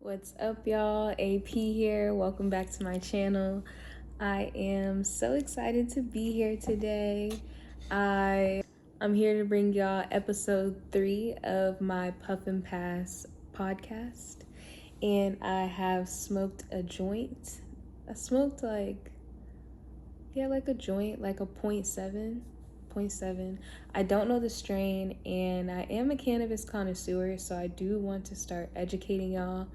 What's up, y'all? AP here. Welcome back to my channel. I am so excited to be here today. I'm here to bring y'all episode 3 of my Puff and Pass podcast. And I have smoked a joint. I smoked like a joint, like a .7. I don't know the strain, and I am a cannabis connoisseur, so I do want to start educating y'all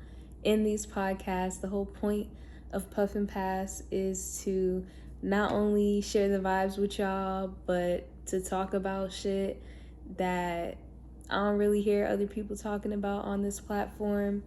in these podcasts. The whole point of Puff and Pass is to not only share the vibes with y'all, but to talk about shit that I don't really hear other people talking about on this platform,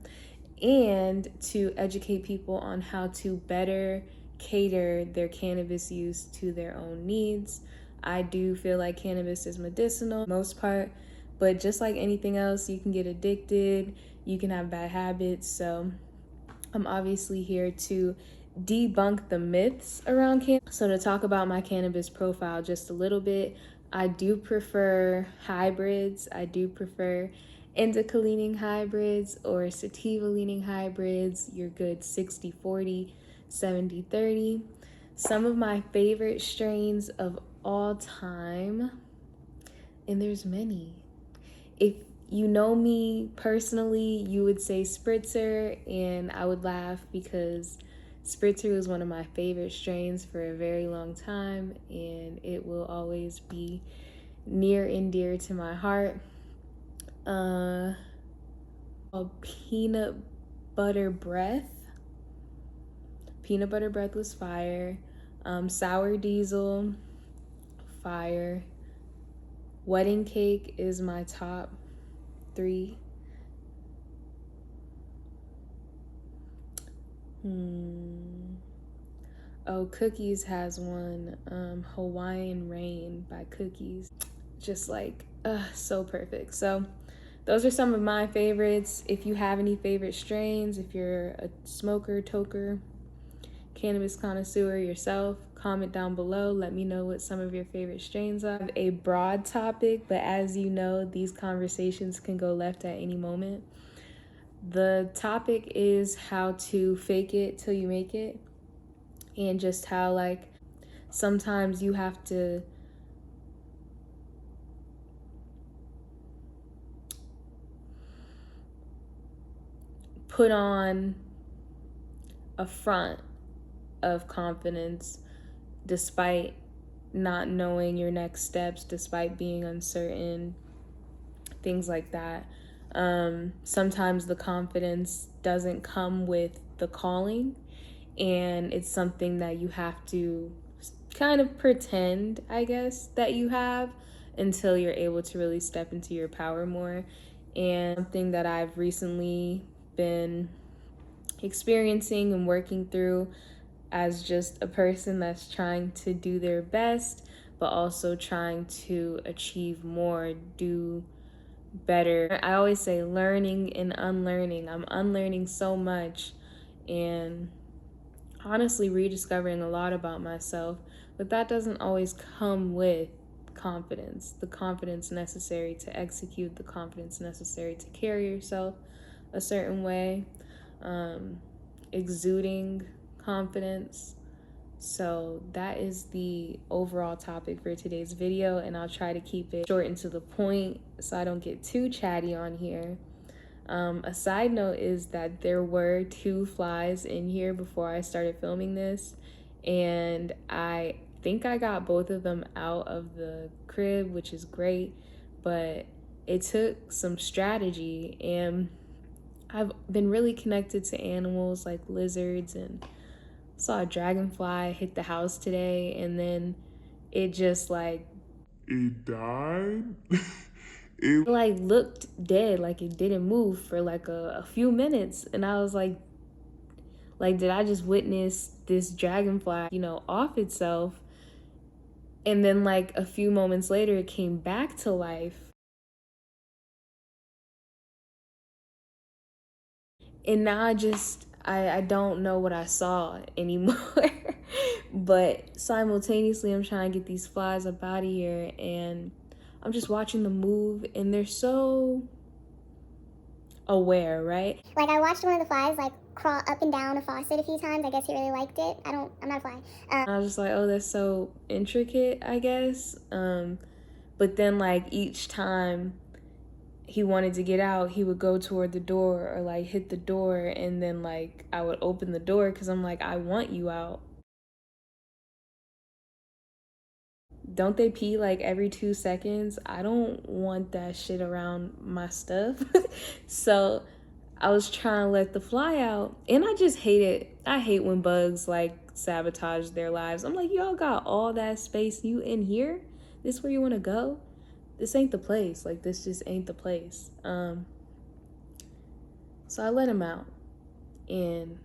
and to educate people on how to better cater their cannabis use to their own needs. I do feel like cannabis is medicinal for the most part, but just like anything else, you can get addicted, you can have bad habits. So I'm obviously here to debunk the myths around cannabis. So to talk about my cannabis profile just a little bit, I do prefer hybrids. I do prefer indica leaning hybrids or sativa leaning hybrids, your good 60-40, 70-30. Some of my favorite strains of all time, and there's many. If you know me personally, you would say Spritzer, and I would laugh because Spritzer was one of my favorite strains for a very long time, and it will always be near and dear to my heart. Peanut butter breath. Peanut butter breath was fire. Sour diesel, fire. Wedding cake is my top 3. Oh, Cookies has one. Hawaiian Rain by Cookies. Just like, so perfect. So those are some of my favorites. If you have any favorite strains, if you're a smoker, toker, cannabis connoisseur yourself, comment down below. Let me know what some of your favorite strains are. I have a broad topic, but as you know, these conversations can go left at any moment. The topic is how to fake it till you make it, and just how like sometimes you have to put on a front of confidence despite not knowing your next steps, despite being uncertain, things like that. Sometimes the confidence doesn't come with the calling, and it's something that you have to kind of pretend, I guess, that you have until you're able to really step into your power more. And something that I've recently been experiencing and working through as just a person that's trying to do their best, but also trying to achieve more, do better. I always say learning and unlearning. I'm unlearning so much and honestly rediscovering a lot about myself, but that doesn't always come with confidence. The confidence necessary to execute, the confidence necessary to carry yourself a certain way, exuding confidence. So that is the overall topic for today's video, and I'll try to keep it short and to the point so I don't get too chatty on here. A side note is that there were 2 flies in here before I started filming this, and I think I got both of them out of the crib, which is great, but it took some strategy, and I've been really connected to animals like lizards, and saw a dragonfly hit the house today, and then it just like It died. it like looked dead, like it didn't move for like a few minutes, and I was like did I just witness this dragonfly, off itself? And then like a few moments later it came back to life, and now I don't know what I saw anymore. But simultaneously I'm trying to get these flies up out of here, and I'm just watching them move, and they're so aware, right? Like, I watched one of the flies, like, crawl up and down a faucet a few times. I guess he really liked it. I'm not a fly. I was just like, oh, that's so intricate, I guess. But then, like, each time he wanted to get out, he would go toward the door or, like, hit the door. And then, like, I would open the door because I'm like, I want you out. Don't they pee like every 2 seconds? I don't want that shit around my stuff. So I was trying to let the fly out, and I just hate it. I hate when bugs like sabotage their lives. I'm like, y'all got all that space, you in here? This where you want to go? This ain't the place. Like, this just ain't the place. So I let him out, and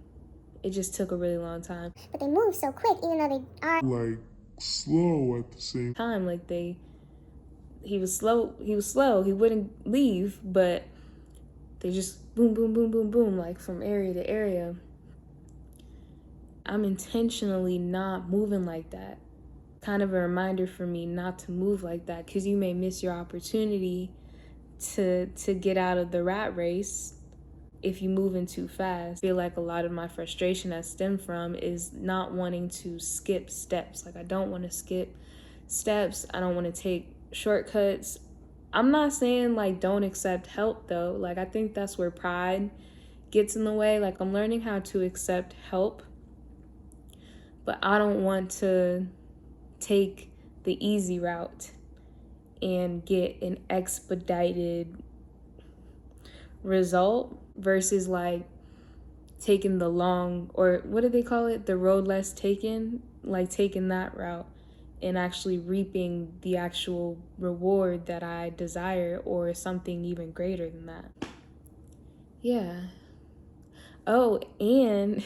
it just took a really long time. But they move so quick, even though they are like slow at the same Time, like he was slow. He wouldn't leave, but they just boom, boom, boom, boom, boom, like from area to area. I'm intentionally not moving like that. Kind of a reminder for me not to move like that, because you may miss your opportunity to get out of the rat race if you move in too fast. I feel like a lot of my frustration that stem from is not wanting to skip steps. Like, I don't want to skip steps. I don't want to take shortcuts. I'm not saying like don't accept help though. Like, I think that's where pride gets in the way. Like, I'm learning how to accept help, but I don't want to take the easy route and get an expedited result versus like taking the long, or what do they call it? The road less taken, like taking that route and actually reaping the actual reward that I desire, or something even greater than that. Yeah. Oh, and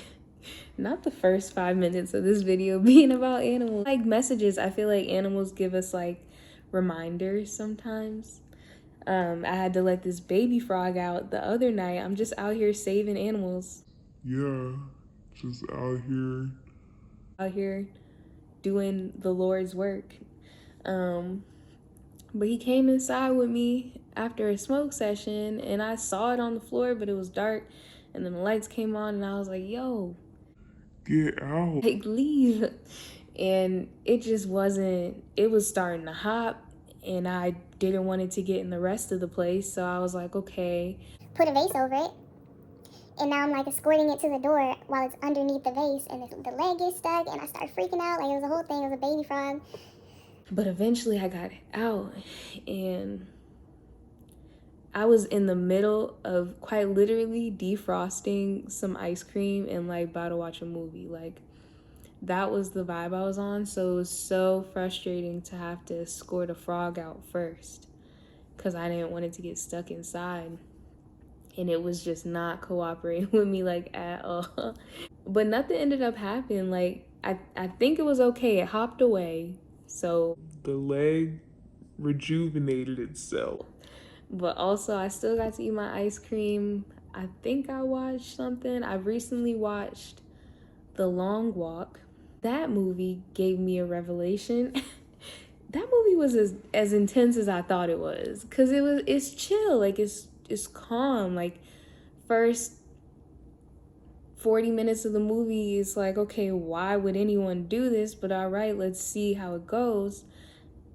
not the first 5 minutes of this video being about animals. Like messages, I feel like animals give us like reminders sometimes. I had to let this baby frog out the other night. I'm just out here saving animals. Yeah, just Out here doing the Lord's work. But he came inside with me after a smoke session, and I saw it on the floor, but it was dark. And then the lights came on, and I was like, yo, get out. like, leave. And it just wasn't, it was starting to hop, and I didn't want it to get in the rest of the place. So I was like, okay. put a vase over it. And now I'm like escorting it to the door while it's underneath the vase, and the leg is stuck, and I start freaking out. Like, it was a whole thing. It was a baby frog. But eventually I got it out, and I was in the middle of quite literally defrosting some ice cream and like about to watch a movie. Like, that was the vibe I was on. So it was so frustrating to have to escort a frog out first, because I didn't want it to get stuck inside. And it was just not cooperating with me like at all. But nothing ended up happening. Like, I think it was okay. It hopped away. So The leg rejuvenated itself. but also I still got to eat my ice cream. I think I watched something. I recently watched The Long Walk. That movie gave me a revelation. That movie was as intense as I thought it was, because it's chill, like it's calm. Like, first 40 minutes of the movie is like, okay, why would anyone do this? But all right, let's see how it goes.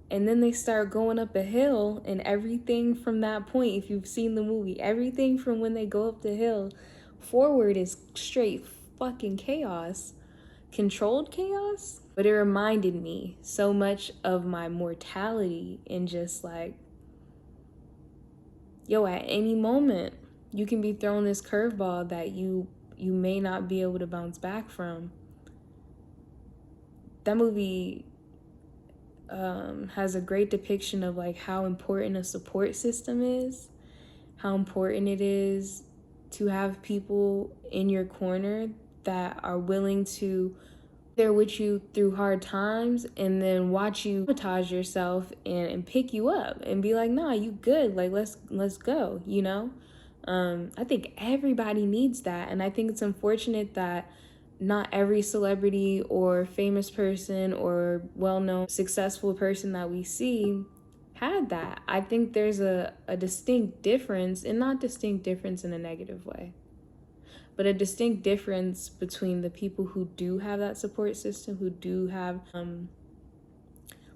And then they start going up a hill, and everything from that point, if you've seen the movie, everything from when they go up the hill forward is straight fucking chaos. Controlled chaos. But it reminded me so much of my mortality, and just like, yo, at any moment you can be thrown this curveball that you may not be able to bounce back from. That movie has a great depiction of like how important a support system is, how important it is to have people in your corner that are willing to there with you through hard times, and then watch you sabotage yourself and pick you up and be like, nah, you good, like let's go, you know. I think everybody needs that, and I think it's unfortunate that not every celebrity or famous person or well-known successful person that we see had that. I think there's a distinct difference, and not distinct difference in a negative way, but a distinct difference between the people who do have that support system, who do have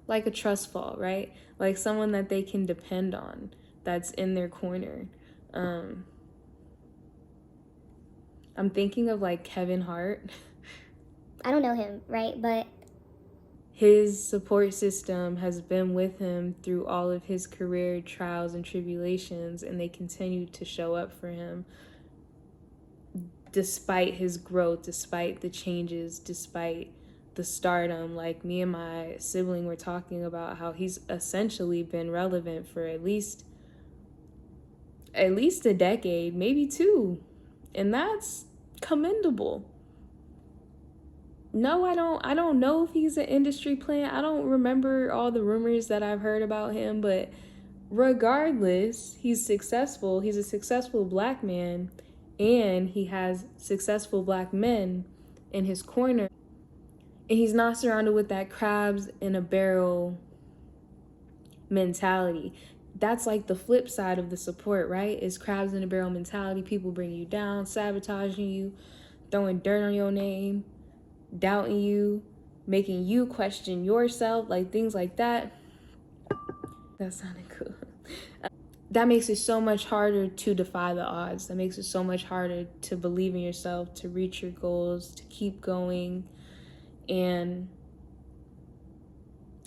like a trust fall, right? Like someone that they can depend on, that's in their corner. I'm thinking of like Kevin Hart. I don't know him, right? But his support system has been with him through all of his career trials and tribulations, and they continue to show up for him despite his growth, despite the changes, despite the stardom. Like me and my sibling were talking about how he's essentially been relevant for at least a decade, maybe two. And that's commendable. No, I don't know if he's an industry plant. I don't remember all the rumors that I've heard about him, but regardless, he's successful. He's a successful black man, and he has successful black men in his corner. And he's not surrounded with that crabs in a barrel mentality. That's like the flip side of the support, right? Is crabs in a barrel mentality. People bringing you down, sabotaging you, throwing dirt on your name, doubting you, making you question yourself, like things like that. That sounded cool. That makes it so much harder to defy the odds. That makes it so much harder to believe in yourself, to reach your goals, to keep going. And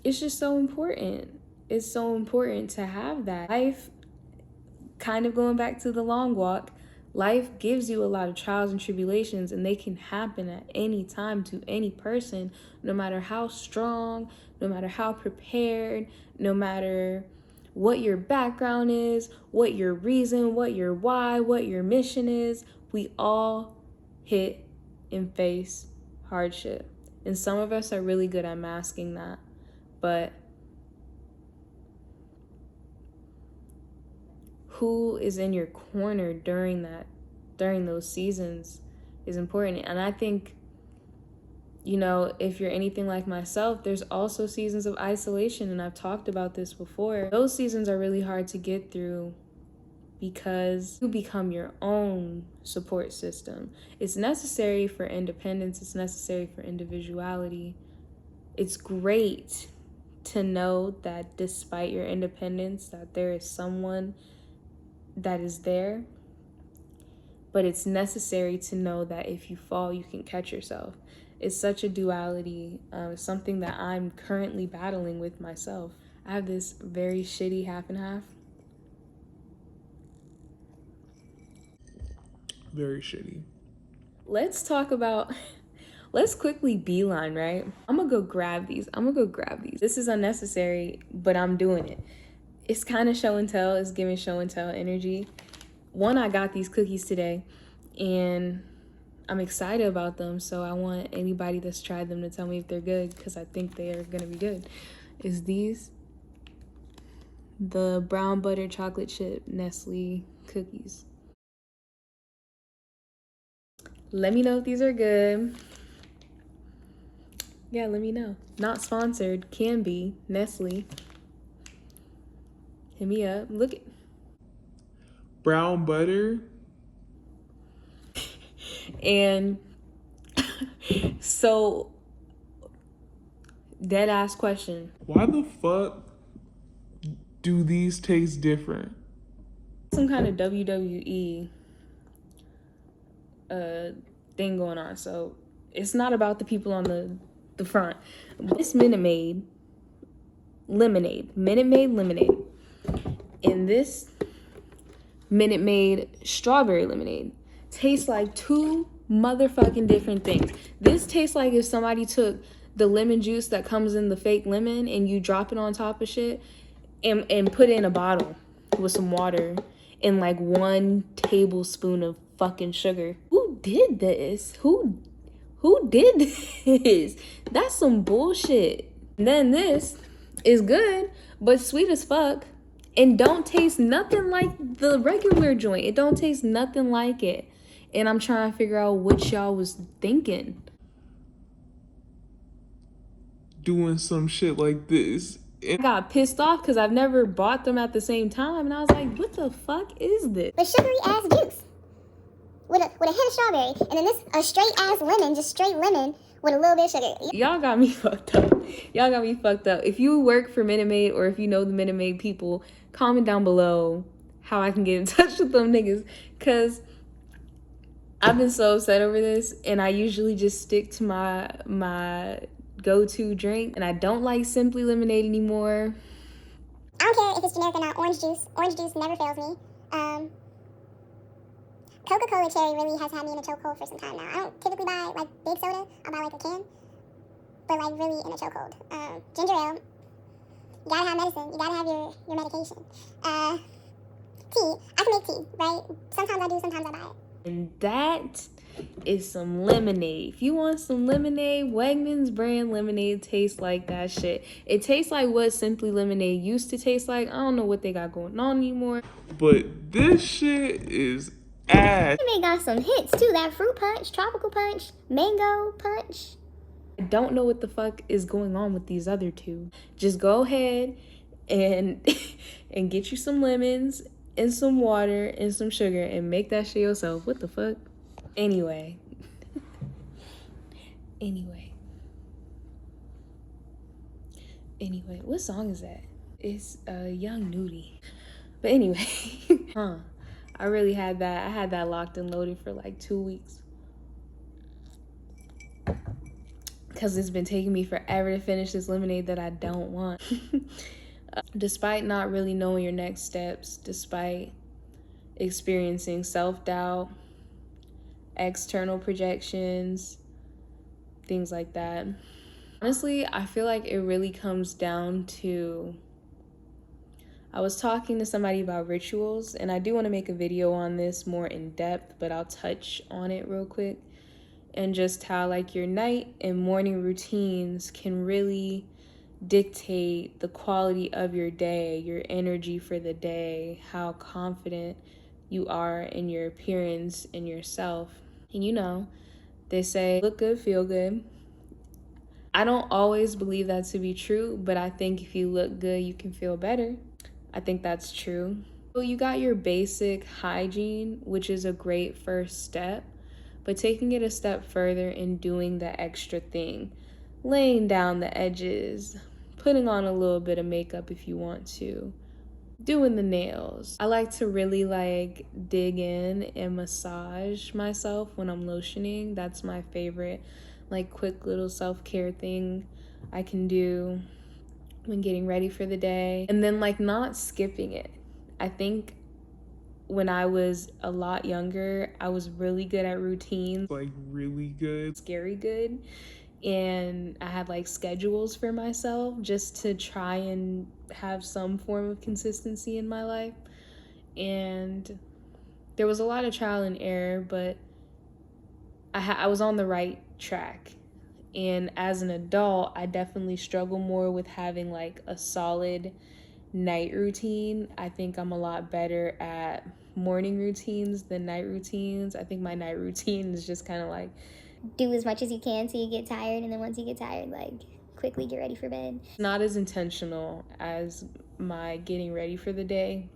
it's just so important. It's so important to have that. Life, kind of going back to the long walk, life gives you a lot of trials and tribulations, and they can happen at any time to any person, no matter how strong, no matter how prepared, no matter what your background is, what your reason, what your why, what your mission is. We all hit and face hardship. And some of us are really good at masking that. But who is in your corner during those seasons is important. And I think, if you're anything like myself, there's also seasons of isolation, and I've talked about this before. Those seasons are really hard to get through because you become your own support system. It's necessary for independence, it's necessary for individuality. It's great to know that despite your independence, that there is someone that is there, but it's necessary to know that if you fall, you can catch yourself. It's such a duality, something that I'm currently battling with myself. I have this very shitty half and half. Very shitty. Let's quickly beeline, right? I'm gonna go grab these. This is unnecessary, but I'm doing it. It's kind of show and tell. It's giving show and tell energy. One, I got these cookies today, and I'm excited about them, so I want anybody that's tried them to tell me if they're good, because I think they are gonna be good. Is these the brown butter chocolate chip Nestle cookies. Let me know if these are good. Yeah, let me know. Not sponsored, can be. Nestle. Hit me up. Look at Brown butter. And so, dead ass question. Why the fuck do these taste different? Some kind of WWE thing going on. So it's not about the people on the front. This Minute Maid lemonade. And this Minute Maid strawberry lemonade tastes like two motherfucking different things. This tastes like if somebody took the lemon juice that comes in the fake lemon and you drop it on top of shit and put it in a bottle with some water and like 1 tablespoon of fucking sugar. Who did this? Who did this? That's some bullshit. And then this is good, but sweet as fuck. And don't taste nothing like the regular joint. It don't taste nothing like it. And I'm trying to figure out what y'all was thinking. Doing some shit like this I got pissed off because I've never bought them at the same time, and I was like, what the fuck is this? But sugary ass juice with a hint of strawberry, and then this a straight ass lemon, just straight lemon with a little bit of sugar. Y'all got me fucked up. Y'all got me fucked up. If you work for Minute Maid or if you know the Minute Maid people, comment down below how I can get in touch with them niggas, because I've been so upset over this, and I usually just stick to my go-to drink, and I don't like Simply Lemonade anymore. I don't care if it's generic or not. Orange juice never fails me. Coca-Cola cherry really has had me in a chokehold for some time now. I don't typically buy like big soda. I buy like a can, but like really in a chokehold. Ginger ale. You gotta have medicine. You gotta have your medication. Tea. I can make tea, right? Sometimes I do, sometimes I buy it. And that is some lemonade. If you want some lemonade, Wegmans brand lemonade tastes like that shit. It tastes like what Simply Lemonade used to taste like. I don't know what they got going on anymore. But this shit is ass. They got some hits too. That fruit punch, tropical punch, mango punch. I don't know what the fuck is going on with these other two. Just go ahead and and get you some lemons and some water and some sugar and make that shit yourself. What the fuck? Anyway. Anyway, what song is that? It's Young Nudie. But anyway, I really had that. I had that locked and loaded for like 2 weeks. Because it's been taking me forever to finish this lemonade that I don't want. Despite not really knowing your next steps, despite experiencing self-doubt, external projections, things like that. Honestly, I feel like it really comes down to, I was talking to somebody about rituals, and I do want to make a video on this more in depth, but I'll touch on it real quick. And just how like your night and morning routines can really dictate the quality of your day, your energy for the day, how confident you are in your appearance and yourself. And you know, they say look good, feel good. I don't always believe that to be true, but I think if you look good, you can feel better. I think that's true. So you got your basic hygiene, which is a great first step, but taking it a step further and doing the extra thing, laying down the edges, putting on a little bit of makeup if you want to, doing the nails. I like to really like dig in and massage myself when I'm lotioning. That's my favorite like quick little self-care thing I can do when getting ready for the day. And then like not skipping it. I think when I was a lot younger, I was really good at routines. Like really good. Scary good. And I had like schedules for myself just to try and have some form of consistency in my life. And there was a lot of trial and error, but I was on the right track. And as an adult, I definitely struggle more with having like a solid night routine. I think I'm a lot better at morning routines than night routines. I think my night routine is just kind of like do as much as you can till you get tired, and then once you get tired, like quickly get ready for bed. Not as intentional as my getting ready for the day.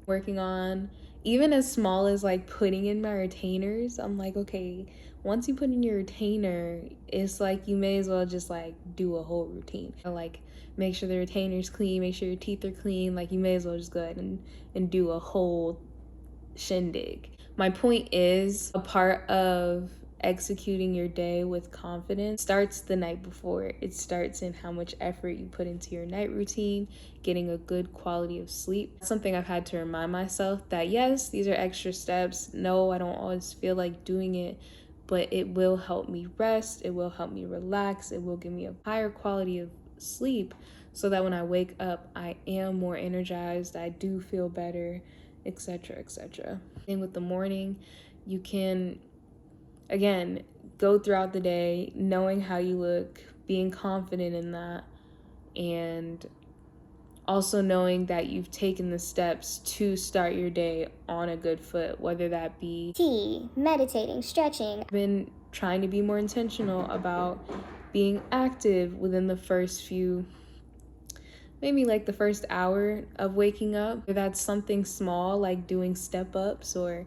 Working on even as small as like putting in my retainers. I'm like, okay, once you put in your retainer, it's like you may as well just like do a whole routine. Like make sure the retainer's clean, make sure your teeth are clean. Like you may as well just go ahead and do a whole shindig. My point is, a part of executing your day with confidence starts the night before. It starts in how much effort you put into your night routine, getting a good quality of sleep. Something I've had to remind myself that yes, these are extra steps. No, I don't always feel like doing it, but it will help me rest. It will help me relax. It will give me a higher quality of sleep so that when I wake up, I am more energized. I do feel better, etc., etc. And with the morning, you can again, go throughout the day knowing how you look, being confident in that, and also knowing that you've taken the steps to start your day on a good foot, whether that be tea, meditating, stretching. I've been trying to be more intentional about being active within the first few maybe like the first hour of waking up. If that's something small like doing step ups or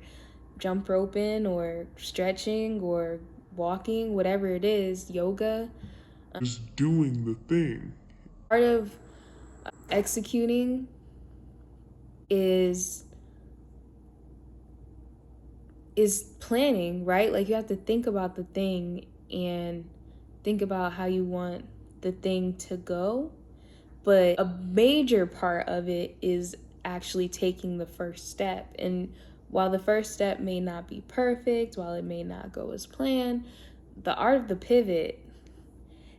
jump roping or stretching or walking, whatever it is, yoga. Just doing the thing. Part of executing is planning, right? Like you have to think about the thing and think about how you want the thing to go. But a major part of it is actually taking the first step. And while the first step may not be perfect, while it may not go as planned, the art of the pivot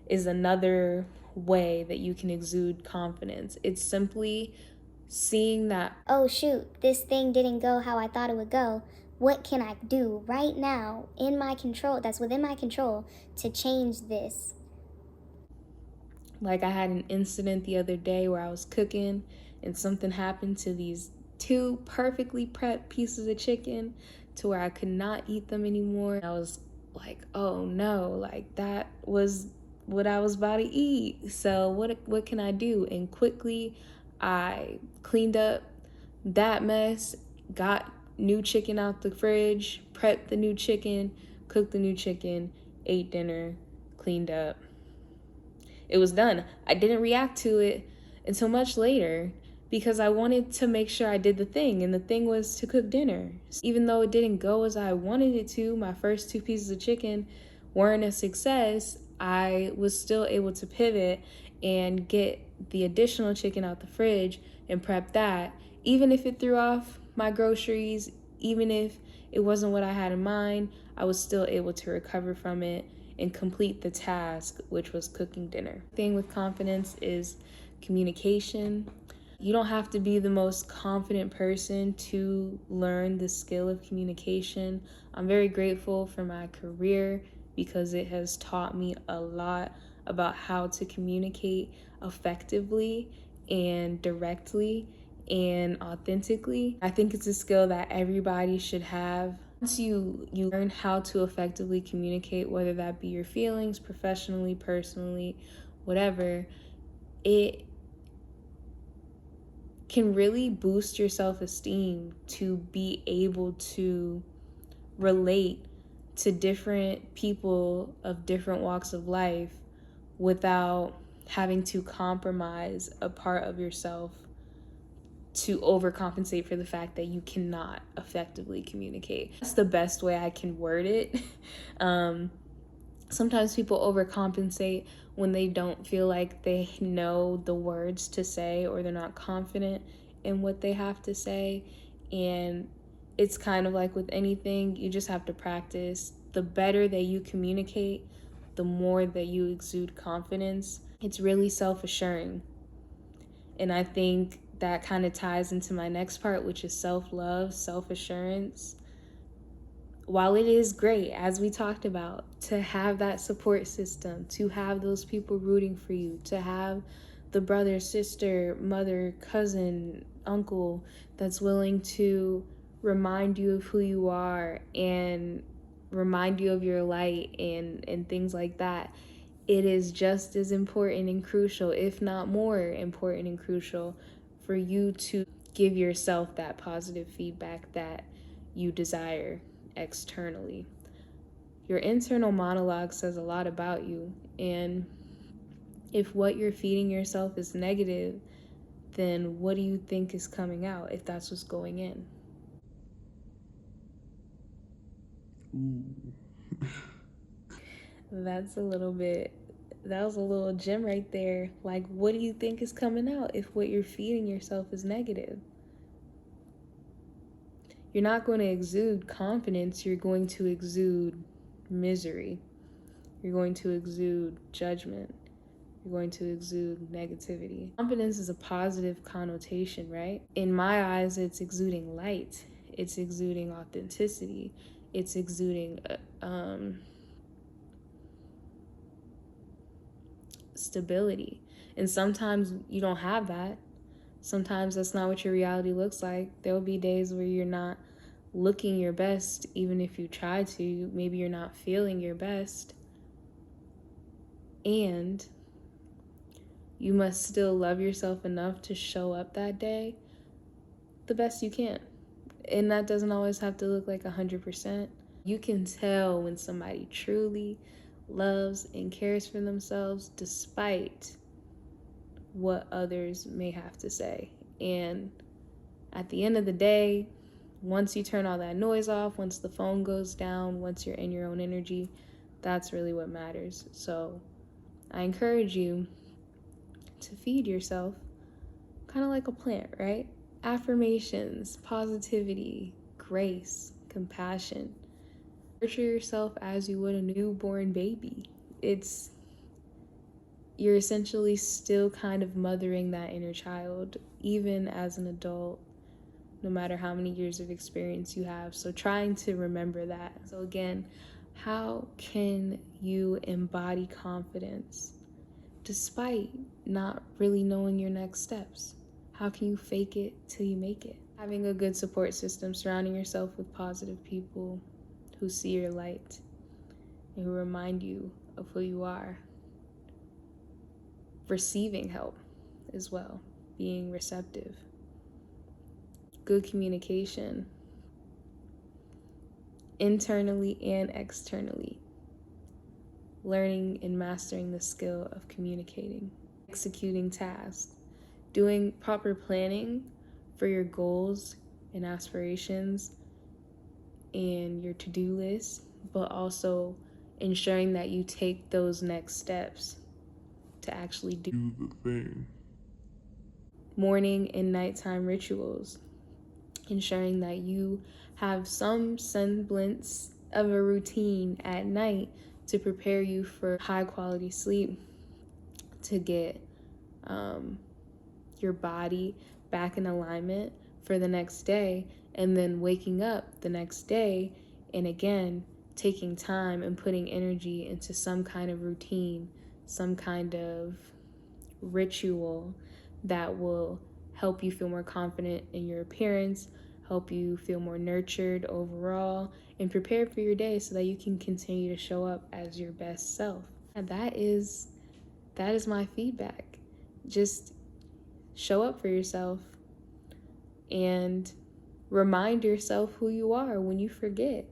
is another way that you can exude confidence. It's simply seeing that, oh shoot, this thing didn't go how I thought it would go. What can I do right now in my control, that's within my control, to change this? like I had an incident the other day where I was cooking and something happened to these two perfectly prepped pieces of chicken to where I could not eat them anymore. I was like, oh no, like that was what I was about to eat. So what can I do? And quickly I cleaned up that mess, got new chicken out the fridge, prepped the new chicken, cooked the new chicken, ate dinner, cleaned up. It was done. I didn't react to it until much later because I wanted to make sure I did the thing, and the thing was to cook dinner. Even though it didn't go as I wanted it to, my first two pieces of chicken weren't a success, I was still able to pivot and get the additional chicken out the fridge and prep that, even if it threw off my groceries, even if it wasn't what I had in mind, I was still able to recover from it and complete the task, which was cooking dinner. The thing with confidence is communication. You don't have to be the most confident person to learn the skill of communication. I'm very grateful for my career because it has taught me a lot about how to communicate effectively and directly and authentically. I think it's a skill that everybody should have. Once you learn how to effectively communicate, whether that be your feelings, professionally, personally, whatever, it can really boost your self-esteem to be able to relate to different people of different walks of life without having to compromise a part of yourself to overcompensate for the fact that you cannot effectively communicate. That's the best way I can word it. Sometimes people overcompensate when they don't feel like they know the words to say or they're not confident in what they have to say. And it's kind of like with anything, you just have to practice. The better that you communicate, the more that you exude confidence. It's really self-assuring. And I think that kind of ties into my next part, which is self-love, self-assurance. While it is great, as we talked about, to have that support system, to have those people rooting for you, to have the brother, sister, mother, cousin, uncle that's willing to remind you of who you are and remind you of your light and things like that, it is just as important and crucial, if not more important and crucial, for you to give yourself that positive feedback that you desire externally. Your internal monologue says a lot about you, and if what you're feeding yourself is negative, then what do you think is coming out if that's what's going in? That's a little bit, that was a little gem right there. Like, what do you think is coming out if what you're feeding yourself is negative? You're not going to exude confidence, you're going to exude misery. You're going to exude judgment. You're going to exude negativity. Confidence is a positive connotation, right? In my eyes, it's exuding light. It's exuding authenticity. It's exuding stability. And sometimes you don't have that. Sometimes that's not what your reality looks like. There will be days where you're not looking your best, even if you try to. Maybe you're not feeling your best. And you must still love yourself enough to show up that day the best you can. And that doesn't always have to look like 100%. You can tell when somebody truly loves and cares for themselves despite what others may have to say. And at the end of the day, once you turn all that noise off, once the phone goes down, once you're in your own energy, that's really what matters. So I encourage you to feed yourself kind of like a plant, right? Affirmations, positivity, grace, compassion. Nurture yourself as you would a newborn baby. You're essentially still kind of mothering that inner child, even as an adult, no matter how many years of experience you have. So trying to remember that. So again, how can you embody confidence despite not really knowing your next steps? How can you fake it till you make it? Having a good support system, surrounding yourself with positive people who see your light and who remind you of who you are. Receiving help as well, being receptive. Good communication, internally and externally. Learning and mastering the skill of communicating. Executing tasks. Doing proper planning for your goals and aspirations and your to-do list, but also ensuring that you take those next steps to actually do the thing. Morning and nighttime rituals, ensuring that you have some semblance of a routine at night to prepare you for high quality sleep, to get your body back in alignment for the next day, and then waking up the next day and again taking time and putting energy into some kind of routine, some kind of ritual that will help you feel more confident in your appearance, help you feel more nurtured overall, and prepared for your day so that you can continue to show up as your best self. And that is my feedback. Just show up for yourself and remind yourself who you are when you forget.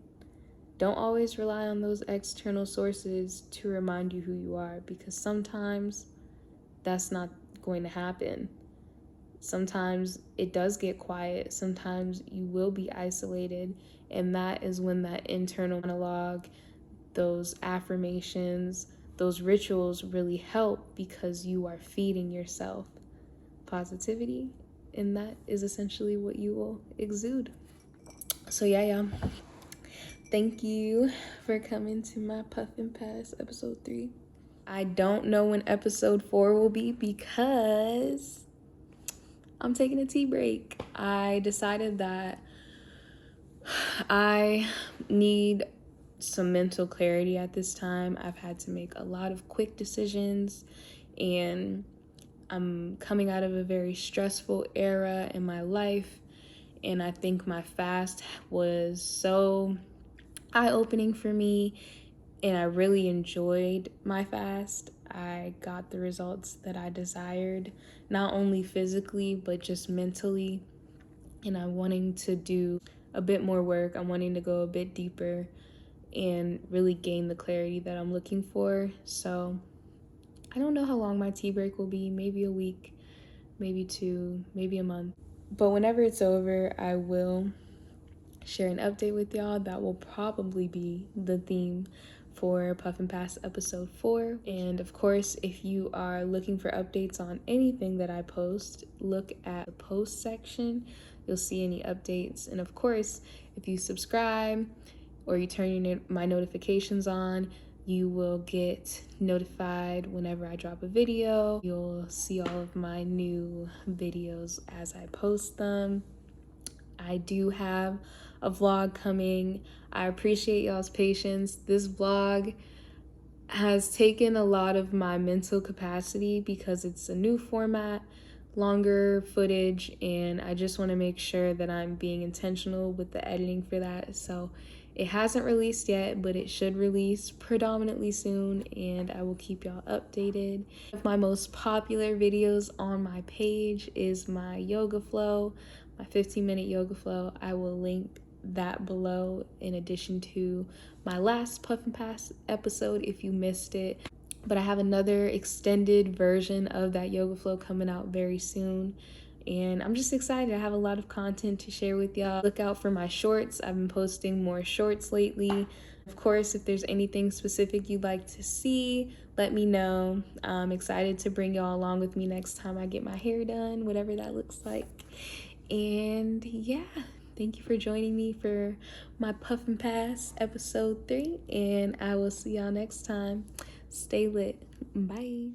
Don't always rely on those external sources to remind you who you are, because sometimes that's not going to happen. Sometimes it does get quiet. Sometimes you will be isolated. And that is when that internal monologue, those affirmations, those rituals really help, because you are feeding yourself positivity. And that is essentially what you will exude. So yeah. Thank you for coming to my Puff and Pass episode 3. I don't know when episode 4 will be because I'm taking a tea break. I decided that I need some mental clarity at this time. I've had to make a lot of quick decisions, and I'm coming out of a very stressful era in my life, and I think my fast was so eye-opening for me, and I really enjoyed my fast. I got the results that I desired, not only physically, but just mentally. And I'm wanting to do a bit more work. I'm wanting to go a bit deeper and really gain the clarity that I'm looking for. So I don't know how long my tea break will be, maybe a week, maybe 2, maybe a month. But whenever it's over, I will share an update with y'all. That will probably be the theme for Puff and Pass episode 4. And of course, if you are looking for updates on anything that I post, look at the post section. You'll see any updates. And of course, if you subscribe or you turn my notifications on, you will get notified whenever I drop a video. You'll see all of my new videos as I post them. I do have a vlog coming. I appreciate y'all's patience. This vlog has taken a lot of my mental capacity because it's a new format. longer footage, and I just want to make sure that I'm being intentional with the editing for that. So it hasn't released yet, but it should release predominantly soon, and I will keep y'all updated. My most popular videos on my page is my yoga flow, my 15-minute yoga flow. I will link that below, in addition to my last Puff and Pass episode if you missed it. But I have another extended version of that yoga flow coming out very soon, and I'm just excited. I have a lot of content to share with y'all. Look out for my shorts. I've been posting more shorts lately. Of course, if there's anything specific you'd like to see, let me know. I'm excited to bring y'all along with me next time I get my hair done, whatever that looks like. And yeah, thank you for joining me for my Puff and Pass episode 3, and I will see y'all next time. Stay lit. Bye.